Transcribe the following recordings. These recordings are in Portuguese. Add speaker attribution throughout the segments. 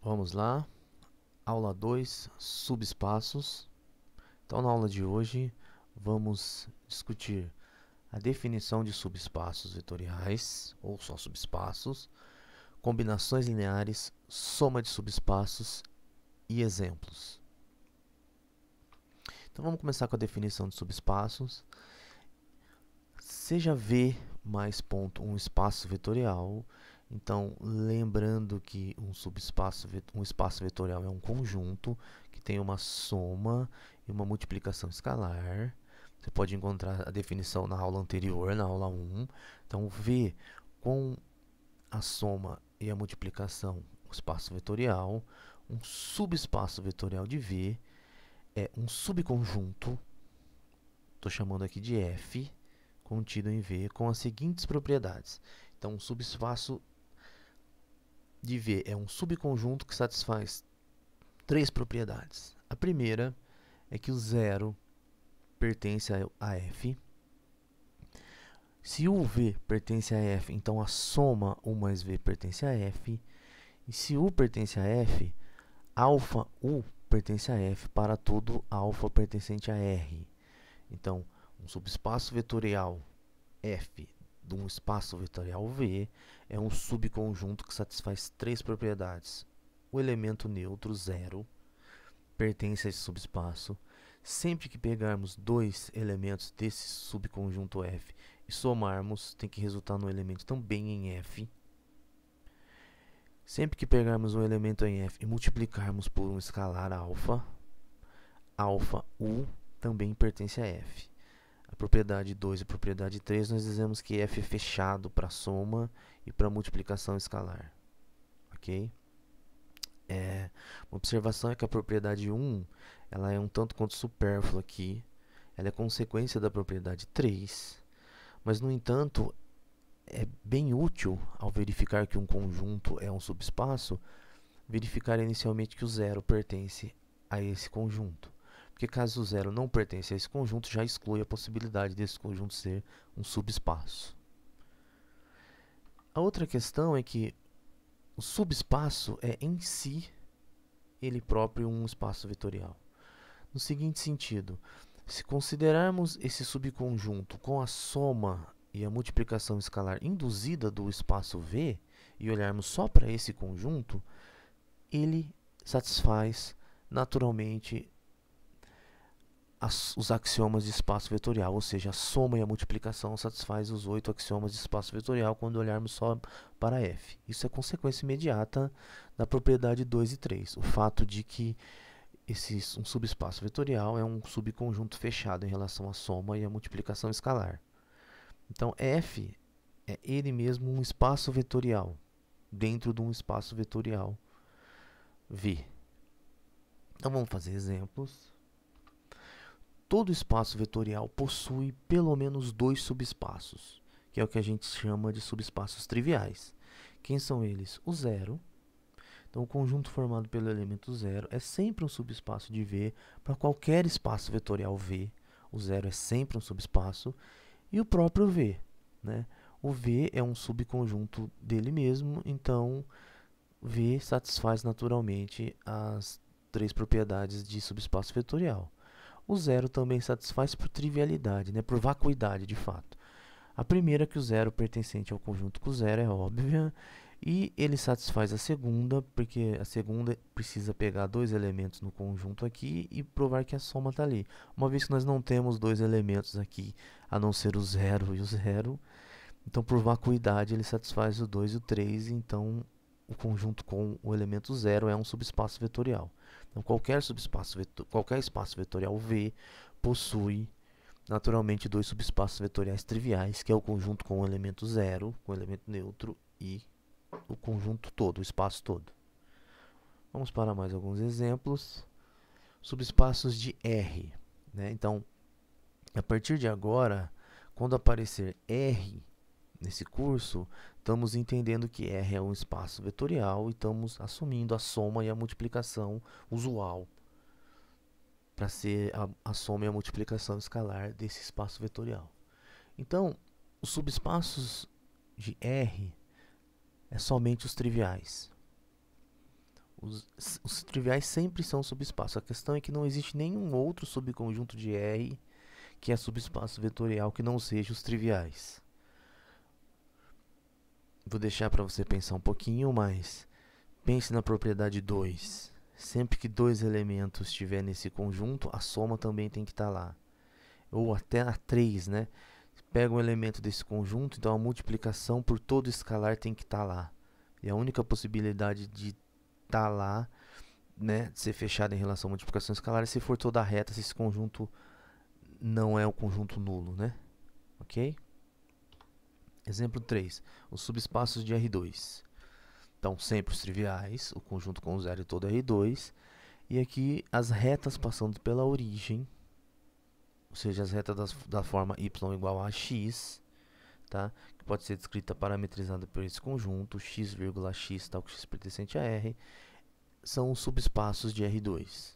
Speaker 1: Vamos lá, aula 2, subespaços. Então, na aula de hoje, vamos discutir a definição de subespaços vetoriais, ou só subespaços, combinações lineares, soma de subespaços e exemplos. Então, vamos começar com a definição de subespaços. Seja V mais ponto um espaço vetorial. Então, lembrando que um espaço vetorial é um conjunto que tem uma soma e uma multiplicação escalar. Você pode encontrar a definição na aula anterior, na aula 1. Então, V com a soma e a multiplicação, o espaço vetorial. Um subespaço vetorial de V é um subconjunto, estou chamando aqui de F, contido em V, com as seguintes propriedades. Então, um subespaço de V é um subconjunto que satisfaz três propriedades. A primeira é que o zero pertence a F. Se U V pertence a F, então a soma U mais V pertence a F. E se U pertence a F, alfa U pertence a F para todo alfa pertencente a R. Então, um subespaço vetorial F de um espaço vetorial V é um subconjunto que satisfaz três propriedades. O elemento neutro, zero, pertence a esse subespaço. Sempre que pegarmos dois elementos desse subconjunto F e somarmos, tem que resultar no elemento também em F. Sempre que pegarmos um elemento em F e multiplicarmos por um escalar alfa, alfa U também pertence a F. A propriedade 2 e a propriedade 3, nós dizemos que F é fechado para soma e para multiplicação escalar. Ok? Uma observação é que a propriedade 1 ela é um tanto quanto supérflua aqui. Ela é consequência da propriedade 3. Mas, no entanto, é bem útil, ao verificar que um conjunto é um subespaço, verificar inicialmente que o zero pertence a esse conjunto. Porque caso o zero não pertence a esse conjunto, já exclui a possibilidade desse conjunto ser um subespaço. A outra questão é que o subespaço é em si, ele próprio, um espaço vetorial. No seguinte sentido, se considerarmos esse subconjunto com a soma e a multiplicação escalar induzida do espaço V, e olharmos só para esse conjunto, ele satisfaz naturalmente os axiomas de espaço vetorial, ou seja, a soma e a multiplicação satisfaz os 8 axiomas de espaço vetorial quando olharmos só para F. Isso é consequência imediata da propriedade 2 e 3, o fato de que um subespaço vetorial é um subconjunto fechado em relação à soma e à multiplicação escalar. Então, F é ele mesmo um espaço vetorial dentro de um espaço vetorial V. Então, vamos fazer exemplos. Todo espaço vetorial possui pelo menos dois subespaços, que é o que a gente chama de subespaços triviais. Quem são eles? O zero. Então, o conjunto formado pelo elemento zero é sempre um subespaço de V para qualquer espaço vetorial V. O zero é sempre um subespaço. E o próprio V, né? O V é um subconjunto dele mesmo, então V satisfaz naturalmente as três propriedades de subespaço vetorial. O zero também satisfaz por trivialidade, né? Por vacuidade, de fato. A primeira, que o zero pertencente ao conjunto com zero, é óbvia. E ele satisfaz a segunda, porque a segunda precisa pegar dois elementos no conjunto aqui e provar que a soma está ali. Uma vez que nós não temos dois elementos aqui, a não ser o zero e o zero, então por vacuidade ele satisfaz o 2 e o 3, então o conjunto com o elemento zero é um subespaço vetorial. Então qualquer espaço vetorial V possui naturalmente dois subespaços vetoriais triviais, que é o conjunto com o elemento zero, com o elemento neutro, e o conjunto todo, o espaço todo. Vamos para mais alguns exemplos. Subespaços de R, né? Então, a partir de agora, quando aparecer R nesse curso, estamos entendendo que R é um espaço vetorial e estamos assumindo a soma e a multiplicação usual para ser a soma e a multiplicação escalar desse espaço vetorial. Então, os subespaços de R é somente os triviais. Os triviais sempre são subespaço. A questão é que não existe nenhum outro subconjunto de R que é subespaço vetorial que não seja os triviais. Vou deixar para você pensar um pouquinho, mas pense na propriedade 2. Sempre que dois elementos estiver nesse conjunto, a soma também tem que estar lá. Ou até a 3, né? Pega um elemento desse conjunto, então a multiplicação por todo escalar tem que estar lá. E a única possibilidade de estar lá, né, de ser fechada em relação à multiplicação escalar, é se for toda reta, se esse conjunto não é o conjunto nulo, né? Ok? Exemplo 3. Os subespaços de R2. Então, sempre os triviais, o conjunto com zero e todo R2. E aqui as retas passando pela origem, ou seja, as retas da forma y igual a x, tá? Que pode ser descrita parametrizada por esse conjunto, x, x, tal que x pertencente a R, são os subespaços de R2,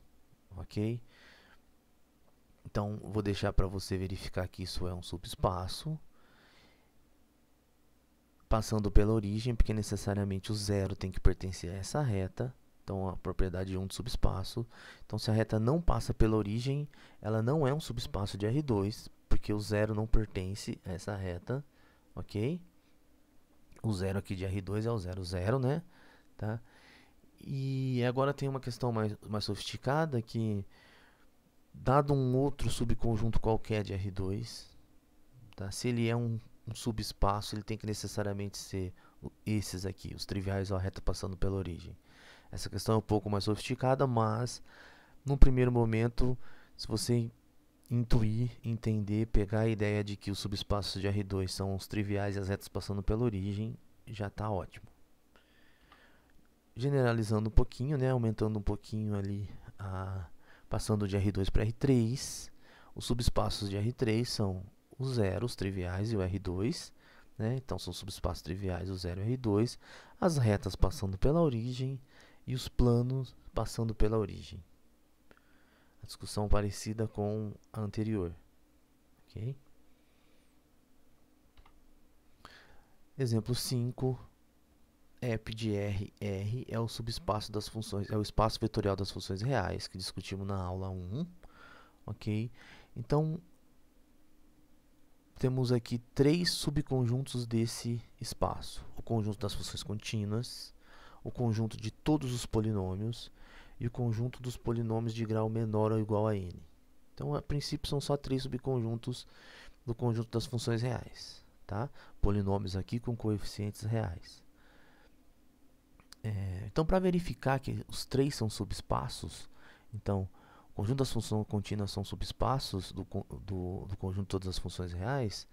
Speaker 1: ok? Então, vou deixar para você verificar que isso é um subespaço, passando pela origem, porque necessariamente o zero tem que pertencer a essa reta. Então, a propriedade 1 de subespaço. Então, se a reta não passa pela origem, ela não é um subespaço de R2, porque o zero não pertence a essa reta, ok? O zero aqui de R2 é o 0, 0, né? Tá? E agora tem uma questão mais sofisticada que, dado um outro subconjunto qualquer de R2, tá? Se ele é um subespaço, ele tem que necessariamente ser esses aqui, os triviais ou a reta passando pela origem. Essa questão é um pouco mais sofisticada, mas num primeiro momento, se você intuir, entender, pegar a ideia de que os subespaços de R2 são os triviais e as retas passando pela origem, já está ótimo. Generalizando um pouquinho, né, aumentando um pouquinho ali, passando de R2 para R3, os subespaços de R3 são o 0, os triviais e o R2, né? Então são subespaços triviais, o 0 e o R2, as retas passando pela origem e os planos passando pela origem. A discussão parecida com a anterior. Okay? Exemplo 5. F de R é o subespaço das funções, é o espaço vetorial das funções reais, que discutimos na aula 1. Ok? Então, temos aqui três subconjuntos desse espaço. O conjunto das funções contínuas, o conjunto de todos os polinômios e o conjunto dos polinômios de grau menor ou igual a n. Então, a princípio, são só três subconjuntos do conjunto das funções reais. Tá? Polinômios aqui com coeficientes reais. Então, para verificar que os três são subespaços, então, o conjunto das funções contínuas são subespaços do conjunto de todas as funções reais,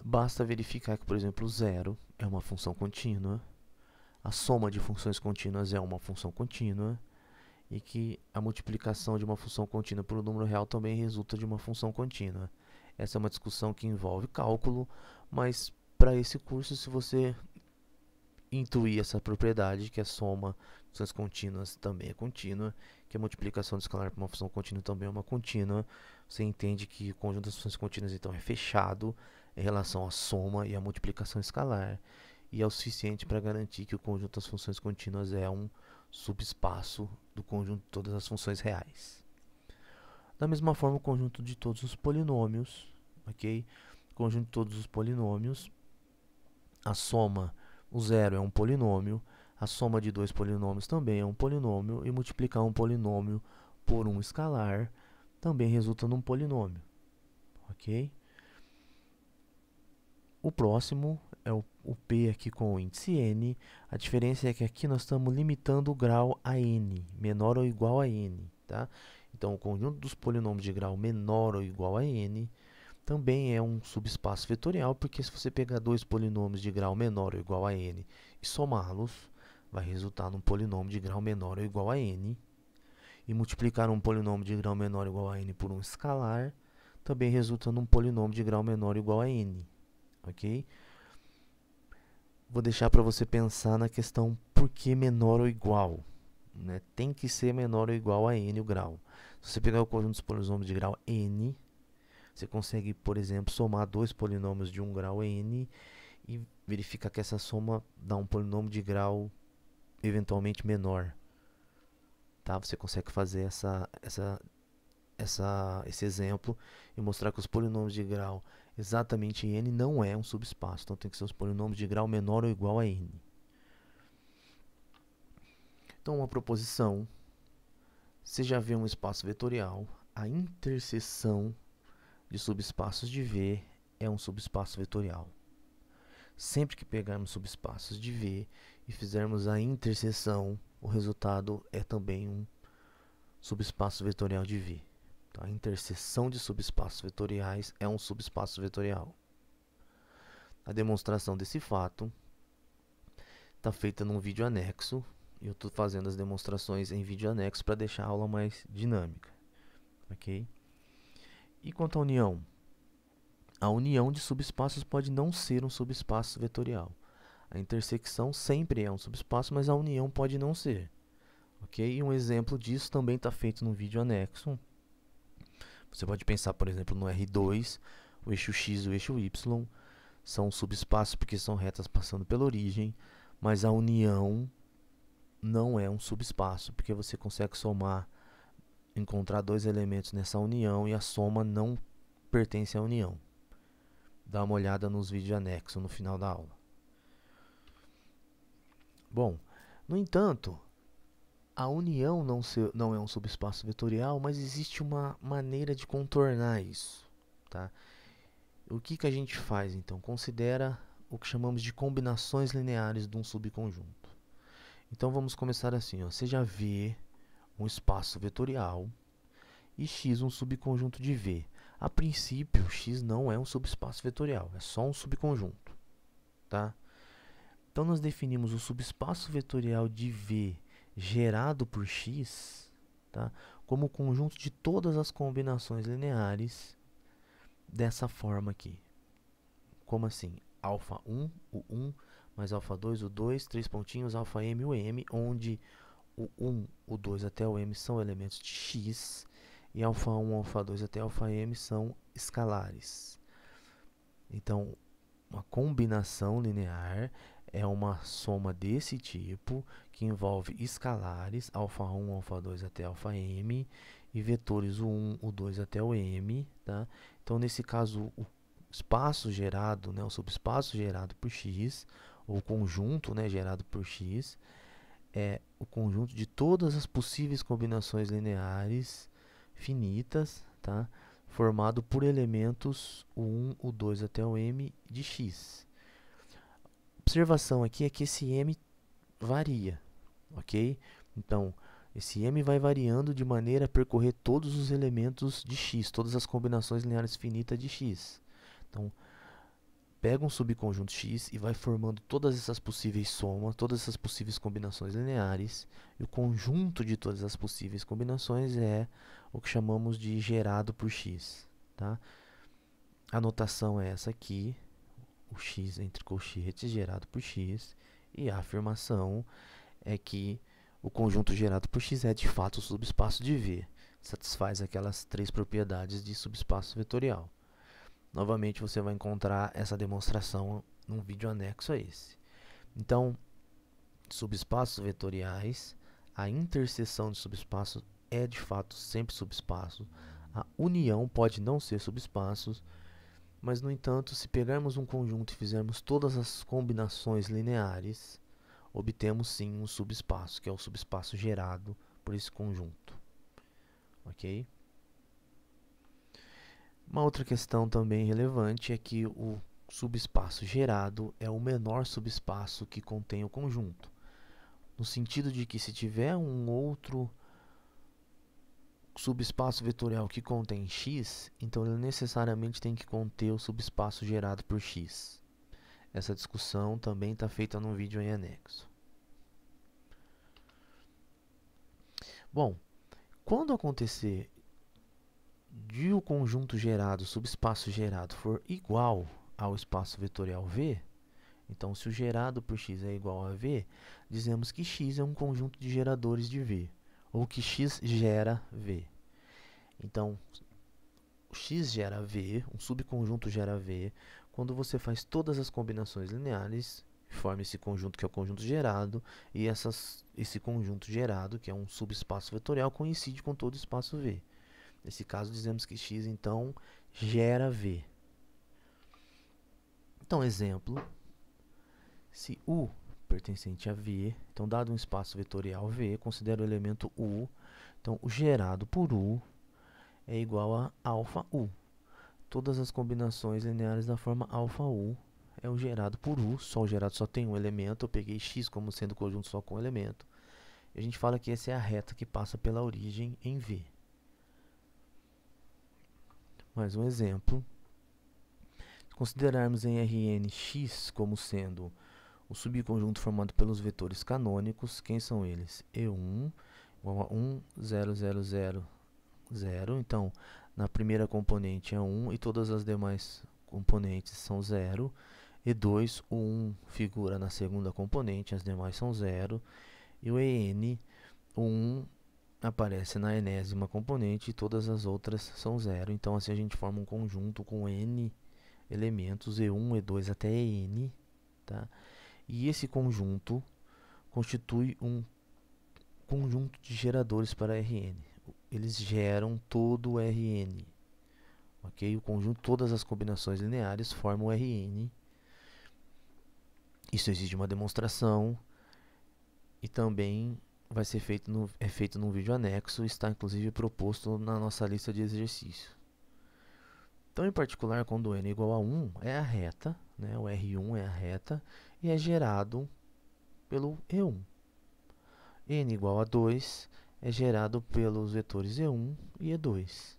Speaker 1: basta verificar que, por exemplo, o zero é uma função contínua, a soma de funções contínuas é uma função contínua, e que a multiplicação de uma função contínua por um número real também resulta de uma função contínua. Essa é uma discussão que envolve cálculo, mas para esse curso, se você intuir essa propriedade, que a soma de funções contínuas também é contínua, que a multiplicação de escalar por uma função contínua também é uma contínua, você entende que o conjunto das funções contínuas então é fechado em relação à soma e à multiplicação escalar, e é o suficiente para garantir que o conjunto das funções contínuas é um subespaço do conjunto de todas as funções reais. Da mesma forma, o conjunto de todos os polinômios, ok? O conjunto de todos os polinômios, a soma, o zero é um polinômio, a soma de dois polinômios também é um polinômio, e multiplicar um polinômio por um escalar também resulta num polinômio, ok? O próximo é o P aqui com o índice n. A diferença é que aqui nós estamos limitando o grau a n, menor ou igual a n. Tá? Então, o conjunto dos polinômios de grau menor ou igual a n também é um subespaço vetorial, porque se você pegar dois polinômios de grau menor ou igual a n e somá-los, vai resultar num polinômio de grau menor ou igual a n. E multiplicar um polinômio de grau menor ou igual a n por um escalar também resulta num polinômio de grau menor ou igual a n. Ok? Vou deixar para você pensar na questão por que menor ou igual. Né? Tem que ser menor ou igual a n o grau. Se você pegar o conjunto dos polinômios de grau n, você consegue, por exemplo, somar dois polinômios de um grau n e verificar que essa soma dá um polinômio de grau eventualmente menor. Tá? Você consegue fazer esse exemplo e mostrar que os polinômios de grau exatamente n não é um subespaço. Então tem que ser os polinômios de grau menor ou igual a n. Então uma proposição, você já vê um espaço vetorial, a interseção de subespaços de V é um subespaço vetorial. Sempre que pegarmos subespaços de V e fizermos a interseção, o resultado é também um subespaço vetorial de V. Então, a interseção de subespaços vetoriais é um subespaço vetorial. A demonstração desse fato está feita num vídeo anexo, e eu estou fazendo as demonstrações em vídeo anexo para deixar a aula mais dinâmica. Ok? E quanto à união? A união de subespaços pode não ser um subespaço vetorial. A intersecção sempre é um subespaço, mas a união pode não ser. Ok? E um exemplo disso também está feito no vídeo anexo. Você pode pensar, por exemplo, no R2, o eixo X e o eixo Y são subespaços porque são retas passando pela origem, mas a união não é um subespaço, porque você consegue somar, encontrar dois elementos nessa união e a soma não pertence à união. Dá uma olhada nos vídeos anexos no final da aula. Bom, no entanto, a união não é um subespaço vetorial, mas existe uma maneira de contornar isso. Tá? O que a gente faz, então? Considera o que chamamos de combinações lineares de um subconjunto. Então, vamos começar assim. Ó. Você já vê um espaço vetorial e X um subconjunto de V. A princípio, X não é um subespaço vetorial, é só um subconjunto. Tá? Então, nós definimos o subespaço vetorial de V gerado por X, tá, como o conjunto de todas as combinações lineares dessa forma aqui. Como assim? Alfa 1, o 1, mais alfa 2, o 2, 3 pontinhos, alfa m, o m, onde o 1, o 2 até o m são elementos de X, e alfa 1, alfa 2 até alfa m são escalares. Então, uma combinação linear é uma soma desse tipo, que envolve escalares, alfa 1, alfa 2 até alfa m, e vetores o 1, o 2 até o m. Tá? Então, nesse caso, o espaço gerado, né, o subespaço gerado por x, ou o conjunto, né, gerado por x, é o conjunto de todas as possíveis combinações lineares finitas, tá? Formado por elementos o 1, o 2 até o m de x. Observação aqui é que esse m varia, ok? Então, esse m vai variando de maneira a percorrer todos os elementos de x, todas as combinações lineares finitas de x. Então, pega um subconjunto x e vai formando todas essas possíveis somas, todas essas possíveis combinações lineares, e o conjunto de todas as possíveis combinações é o que chamamos de gerado por x. Tá? A notação é essa aqui, o x entre colchetes gerado por x, e a afirmação é que o conjunto gerado por x é de fato o subespaço de V, satisfaz aquelas três propriedades de subespaço vetorial. Novamente você vai encontrar essa demonstração num vídeo anexo a esse. Então, subespaços vetoriais, a interseção de subespaços é de fato sempre subespaço, a união pode não ser subespaços, mas, no entanto, se pegarmos um conjunto e fizermos todas as combinações lineares, obtemos sim um subespaço, que é o subespaço gerado por esse conjunto. Ok? Uma outra questão também relevante é que o subespaço gerado é o menor subespaço que contém o conjunto. No sentido de que se tiver um outro subespaço vetorial que contém x, então ele necessariamente tem que conter o subespaço gerado por x. Essa discussão também está feita num vídeo em anexo. Bom, quando acontecer de o conjunto gerado, o subespaço gerado, for igual ao espaço vetorial V, então se o gerado por x é igual a V, dizemos que x é um conjunto de geradores de V, ou que x gera V. Então, o x gera V, um subconjunto gera V, quando você faz todas as combinações lineares forma esse conjunto que é o conjunto gerado, e esse conjunto gerado, que é um subespaço vetorial, coincide com todo espaço V. Nesse caso, dizemos que X, então, gera V. Então, exemplo, se U pertencente a V, então, dado um espaço vetorial V, considero o elemento U, então, o gerado por U é igual a alfa U. Todas as combinações lineares da forma alfa U é o gerado por U, só o gerado só tem um elemento, eu peguei X como sendo conjunto só com um elemento. E a gente fala que essa é a reta que passa pela origem em V. Mais um exemplo. Se considerarmos em Rn X como sendo o subconjunto formado pelos vetores canônicos, quem são eles? E1 igual a 1, 0, 0, 0, 0. Então, na primeira componente é 1 e todas as demais componentes são 0. E2, o 1 figura na segunda componente, as demais são 0. E o En, o 1 aparece na enésima componente e todas as outras são 0. Então, assim a gente forma um conjunto com N elementos, E1, E2 até En. Tá? E esse conjunto constitui um conjunto de geradores para Rn. Eles geram todo o Rn. Okay? O conjunto, todas as combinações lineares formam o Rn. Isso exige uma demonstração e também vai ser feito num vídeo anexo, está inclusive proposto na nossa lista de exercícios. Então, em particular, quando n é igual a 1, é a reta, né? O R1 é a reta, e é gerado pelo E1. N igual a 2 é gerado pelos vetores E1 e E2.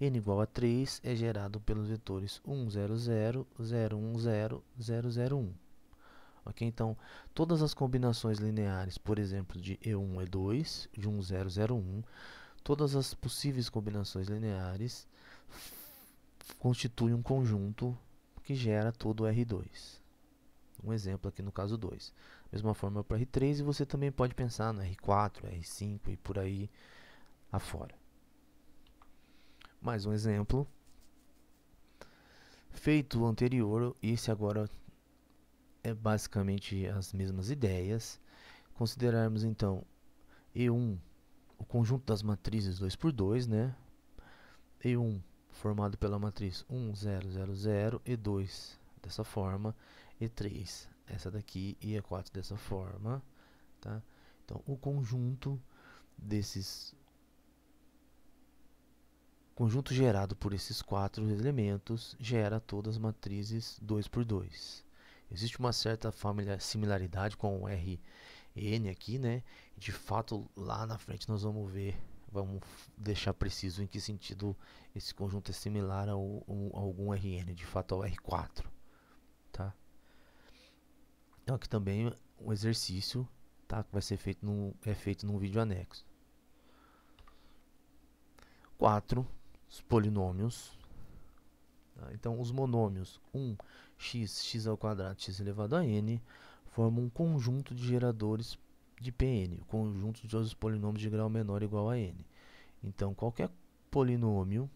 Speaker 1: N igual a 3 é gerado pelos vetores 1, 0, 0, 0, 1, 0, 0, 0, 1. Okay? Então, todas as combinações lineares, por exemplo, de E1 e E2, de 1, 0, 0, 1, todas as possíveis combinações lineares constituem um conjunto que gera todo o R2. Um exemplo aqui no caso 2. Mesma forma para R3, e você também pode pensar no R4, R5 e por aí afora. Mais um exemplo. Feito o anterior, esse agora é basicamente as mesmas ideias. Considerarmos então E1, o conjunto das matrizes 2 por 2, né? E1 formado pela matriz 1, 0, 0, 0, E2 dessa forma, E3 essa daqui e E4 dessa forma, tá? Então, o conjunto gerado por esses quatro elementos gera todas as matrizes 2 por 2. Existe uma certa similaridade com o Rn aqui, né? De fato, lá na frente nós vamos ver, vamos deixar preciso em que sentido esse conjunto é similar a algum Rn, de fato ao R4, tá? Então aqui também um exercício, tá? Que vai ser feito num vídeo anexo. 4. Os polinômios. Tá? Então, os monômios 1x, x ao quadrado, x elevado a n, formam um conjunto de geradores de Pn, o conjunto de todos os polinômios de grau menor ou igual a n. Então, qualquer polinômio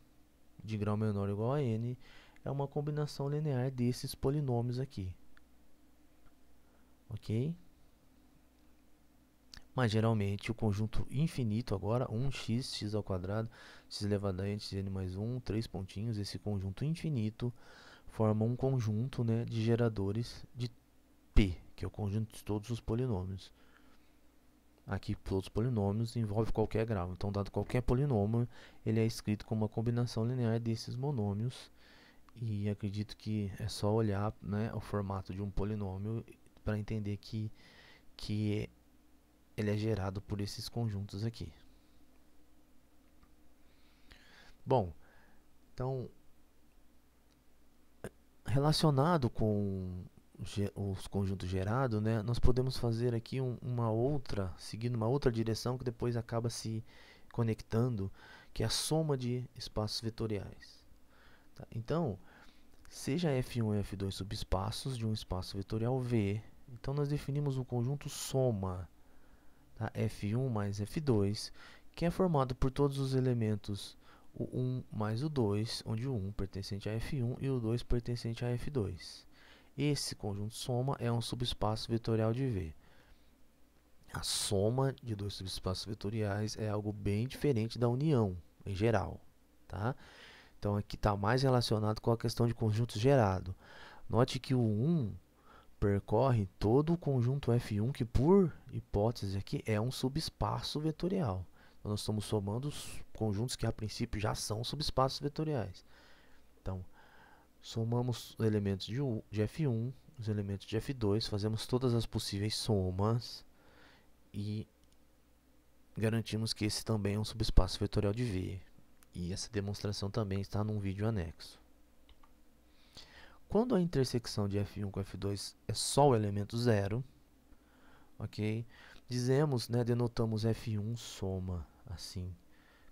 Speaker 1: de grau menor ou igual a n é uma combinação linear desses polinômios aqui. Ok? Mas geralmente o conjunto infinito agora, 1x, x ao quadrado, x elevado a n, n mais 1, 3 pontinhos, esse conjunto infinito forma um conjunto, né, de geradores de P, que é o conjunto de todos os polinômios. Aqui todos os polinômios envolve qualquer grau, então dado qualquer polinômio, ele é escrito como uma combinação linear desses monômios, e acredito que é só olhar, né, o formato de um polinômio para entender que ele é gerado por esses conjuntos aqui. Bom, então, relacionado com os conjuntos gerados, né, nós podemos fazer aqui seguindo uma outra direção que depois acaba se conectando, que é a soma de espaços vetoriais. Tá? Então, seja F1 e F2 subespaços de um espaço vetorial V, então nós definimos um conjunto soma, tá? F1 mais F2, que é formado por todos os elementos o 1 mais o 2, onde o 1 pertencente a F1 e o 2 pertencente a F2. Esse conjunto soma é um subespaço vetorial de V. A soma de dois subespaços vetoriais é algo bem diferente da união, em geral, tá? Então, aqui está mais relacionado com a questão de conjunto gerado. Note que o 1 percorre todo o conjunto F1, que por hipótese aqui é um subespaço vetorial. Então, nós estamos somando os conjuntos que a princípio já são subespaços vetoriais. Então, somamos os elementos de F1, os elementos de F2, fazemos todas as possíveis somas e garantimos que esse também é um subespaço vetorial de V. E essa demonstração também está num vídeo anexo. Quando a intersecção de F1 com F2 é só o elemento 0, ok? Dizemos, né, denotamos F1 soma, assim,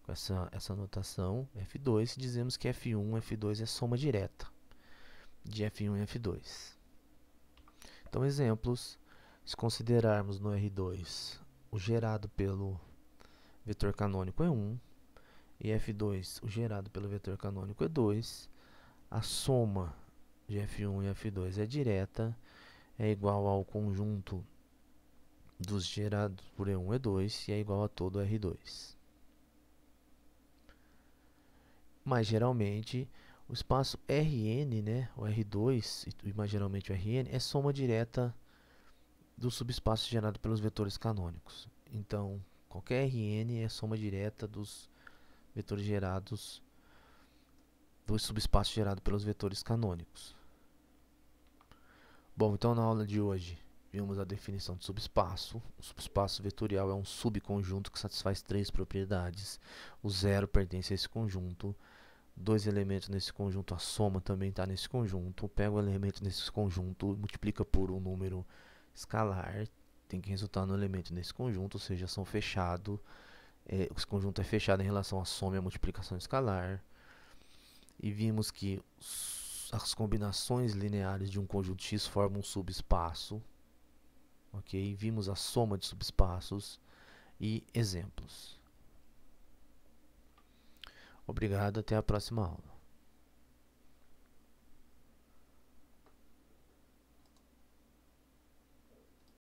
Speaker 1: com essa notação, F2, dizemos que F1 e F2 é soma direta de F1 e F2. Então, exemplos, se considerarmos no R2 o gerado pelo vetor canônico é 1, e F2, o gerado pelo vetor canônico é 2, a soma de F1 e F2 é direta, é igual ao conjunto dos gerados por E1 e E2 e é igual a todo R2. Mas geralmente o espaço Rn, né, o R2 e mais geralmente o Rn, é soma direta do subespaço gerado pelos vetores canônicos. Então, qualquer Rn é soma direta dos vetores gerados do subespaço gerado pelos vetores canônicos. Bom, então na aula de hoje vimos a definição de subespaço. O subespaço vetorial é um subconjunto que satisfaz três propriedades. O zero pertence a esse conjunto. Dois elementos nesse conjunto, a soma também está nesse conjunto. Pega o elemento nesse conjunto, multiplica por um número escalar, tem que resultar no elemento nesse conjunto, ou seja, são fechados. Esse conjunto é fechado em relação à soma e à multiplicação escalar. E vimos que as combinações lineares de um conjunto X formam um subespaço. Ok? Vimos a soma de subespaços e exemplos. Obrigado, até a próxima aula.